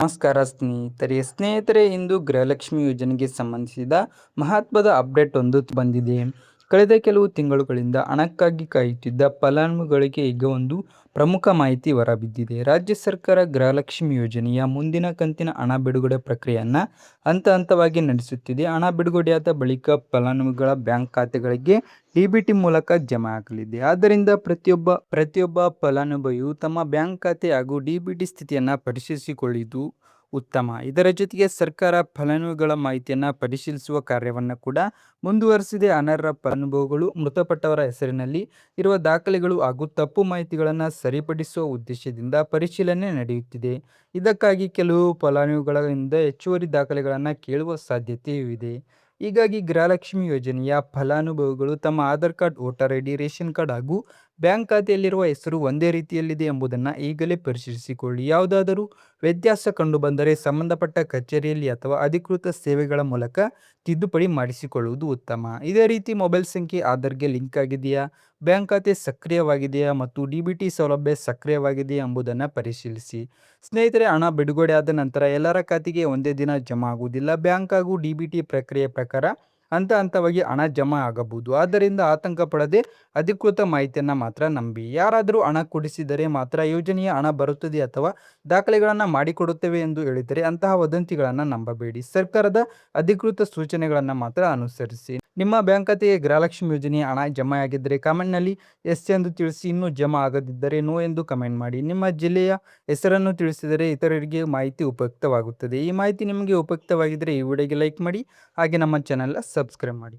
ನಮಸ್ಕಾರ ಸ್ನೇಹಿತರೆ ಇಂದು ಗೃಹಲಕ್ಷ್ಮಿ ಯೋಜನೆಗೆ ಸಂಬಂಧಿಸಿದ ಮಹತ್ವದ ಅಪ್ಡೇಟ್ ಒಂದು ಬಂದಿದೆ. ಕಳೆದ ಕೆಲವು ತಿಂಗಳುಗಳಿಂದ ಹಣಕ್ಕಾಗಿ ಕಾಯುತ್ತಿದ್ದ ಫಲಾನುಭವಿಗಳಿಗೆ ಈಗ ಒಂದು ಪ್ರಮುಖ ಮಾಹಿತಿ ಹೊರಬಿದ್ದಿದೆ. ರಾಜ್ಯ ಸರ್ಕಾರ ಗೃಹಲಕ್ಷ್ಮಿ ಯೋಜನೆಯ ಮುಂದಿನ ಕಂತಿನ ಹಣ ಬಿಡುಗಡೆ ಪ್ರಕ್ರಿಯೆಯನ್ನು ಹಂತವಾಗಿ ನಡೆಸುತ್ತಿದೆ. ಹಣ ಬಿಡುಗಡೆಯಾದ ಬಳಿಕ ಫಲಾನುಭವಿಗಳ ಬ್ಯಾಂಕ್ ಖಾತೆಗಳಿಗೆ ಡಿಬಿಟಿ ಮೂಲಕ ಜಮಾ ಆಗಲಿದೆ. ಆದ್ದರಿಂದ ಪ್ರತಿಯೊಬ್ಬ ಫಲಾನುಭವಿಯು ತಮ್ಮ ಬ್ಯಾಂಕ್ ಖಾತೆ ಹಾಗೂ ಡಿಬಿಟಿ ಸ್ಥಿತಿಯನ್ನು ಪರಿಶೀಲಿಸಿಕೊಳ್ಳುವುದು ಉತ್ತಮ. ಇದರ ಜೊತೆಗೆ ಸರ್ಕಾರ ಫಲಾನುಭವಿಗಳ ಮಾಹಿತಿಯನ್ನು ಪರಿಶೀಲಿಸುವ ಕಾರ್ಯವನ್ನು ಕೂಡ ಮುಂದುವರೆಸಿದೆ. ಅನರ್ಹ ಫಲಾನುಭವಿಗಳು, ಮೃತಪಟ್ಟವರ ಹೆಸರಿನಲ್ಲಿ ಇರುವ ದಾಖಲೆಗಳು ಹಾಗೂ ತಪ್ಪು ಮಾಹಿತಿಗಳನ್ನು ಸರಿಪಡಿಸುವ ಉದ್ದೇಶದಿಂದ ಪರಿಶೀಲನೆ ನಡೆಯುತ್ತಿದೆ. ಇದಕ್ಕಾಗಿ ಕೆಲವು ಫಲಾನುಭವಿಗಳಿಂದ ಹೆಚ್ಚುವರಿ ದಾಖಲೆಗಳನ್ನು ಕೇಳುವ ಸಾಧ್ಯತೆಯೂ ಇದೆ. ಹೀಗಾಗಿ ಗೃಹಲಕ್ಷ್ಮಿ ಯೋಜನೆಯ ಫಲಾನುಭವಿಗಳು ತಮ್ಮ Aadhaar card, voter ID, ration card ಹಾಗೂ ಬ್ಯಾಂಕ್ ಖಾತೆಯಲ್ಲಿರುವ ಹೆಸರು ಒಂದೇ ರೀತಿಯಲ್ಲಿದೆ ಎಂಬುದನ್ನು ಈಗಲೇ ಪರಿಶೀಲಿಸಿಕೊಳ್ಳಿ. ಯಾವುದಾದರೂ ವ್ಯತ್ಯಾಸ ಕಂಡುಬಂದರೆ ಸಂಬಂಧಪಟ್ಟ ಕಚೇರಿಯಲ್ಲಿ ಅಥವಾ ಅಧಿಕೃತ ಸೇವೆಗಳ ಮೂಲಕ ತಿದ್ದುಪಡಿ ಮಾಡಿಸಿಕೊಳ್ಳುವುದು ಉತ್ತಮ. ಇದೇ ರೀತಿ ಮೊಬೈಲ್ ಸಂಖ್ಯೆ ಆಧಾರ್ಗೆ ಲಿಂಕ್ ಆಗಿದೆಯಾ, ಬ್ಯಾಂಕ್ ಖಾತೆ ಸಕ್ರಿಯವಾಗಿದೆಯಾ ಮತ್ತು ಡಿಬಿಟಿ ಸೌಲಭ್ಯ ಸಕ್ರಿಯವಾಗಿದೆಯಾ ಎಂಬುದನ್ನು ಪರಿಶೀಲಿಸಿ. ಸ್ನೇಹಿತರೆ, ಹಣ ಬಿಡುಗಡೆಯಾದ ನಂತರ ಎಲ್ಲರ ಖಾತೆಗೆ ಒಂದೇ ದಿನ ಜಮಾ ಆಗುವುದಿಲ್ಲ. ಬ್ಯಾಂಕ್ ಹಾಗೂ ಡಿಬಿಟಿ ಪ್ರಕ್ರಿಯೆ ಪ್ರಕಾರ ಹಂತವಾಗಿ ಹಣ ಜಮಾ ಆಗಬಹುದು. ಆದ್ದರಿಂದ ಆತಂಕ ಪಡದೆ ಅಧಿಕೃತ ಮಾಹಿತಿಯನ್ನು ಮಾತ್ರ ನಂಬಿ. ಯಾರಾದರೂ ಹಣ ಕೊಡಿಸಿದರೆ ಮಾತ್ರ ಯೋಜನೆಯ ಹಣ ಬರುತ್ತದೆ ಅಥವಾ ದಾಖಲೆಗಳನ್ನು ಮಾಡಿಕೊಡುತ್ತೇವೆ ಎಂದು ಹೇಳಿದರೆ ಅಂತಹ ವದಂತಿಗಳನ್ನು ನಂಬಬೇಡಿ. ಸರ್ಕಾರದ ಅಧಿಕೃತ ಸೂಚನೆಗಳನ್ನು ಮಾತ್ರ ಅನುಸರಿಸಿ. ನಿಮ್ಮ ಬ್ಯಾಂಕ್ ಖಾತೆಗೆ ಗೃಹಲಕ್ಷ್ಮಿ ಯೋಜನೆಯ ಹಣ ಜಮಾ ಆಗಿದ್ದರೆ ಕಾಮೆಂಟ್ನಲ್ಲಿ ಎಸ್ ಎಂದು ತಿಳಿಸಿ. ಇನ್ನೂ ಜಮಾ ಆಗದಿದ್ದರೆ ನೋ ಎಂದು ಕಮೆಂಟ್ ಮಾಡಿ. ನಿಮ್ಮ ಜಿಲ್ಲೆಯ ಹೆಸರನ್ನು ತಿಳಿಸಿದರೆ ಇತರರಿಗೆ ಮಾಹಿತಿ ಉಪಯುಕ್ತವಾಗುತ್ತದೆ. ಈ ಮಾಹಿತಿ ನಿಮಗೆ ಉಪಯುಕ್ತವಾಗಿದ್ದರೆ ಈ ವಿಡಿಯೋಗೆ ಲೈಕ್ ಮಾಡಿ, ಹಾಗೆ ನಮ್ಮ ಚಾನೆಲ್ನ ಸಬ್ಸ್ಕ್ರೈಬ್ ಮಾಡಿ.